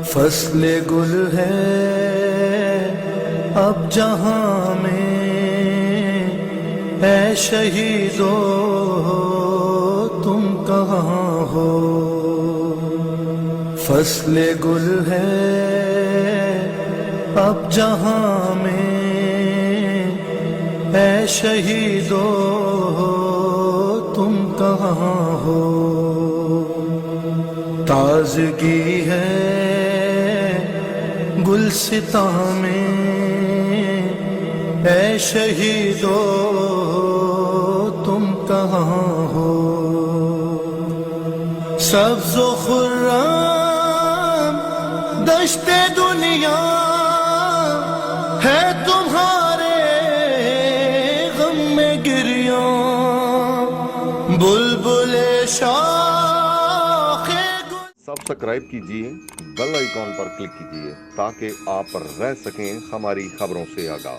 فصل گل ہے اب جہاں میں، اے شہیدو تم کہاں ہو؟ فصل گل ہے اب جہاں میں، اے شہیدو تم کہاں ہو؟ تازگی ہے گلستاں میں، اے شہیدو تم کہاں ہو؟ سبز و خرم دشت دنیا ہے تمہارے غم میں گریاں، بلبل شاخ گل۔ سبسکرائب کیجئے، بیل آئیکن پر کلک کیجئے تاکہ آپ رہ سکیں ہماری خبروں سے آگاہ۔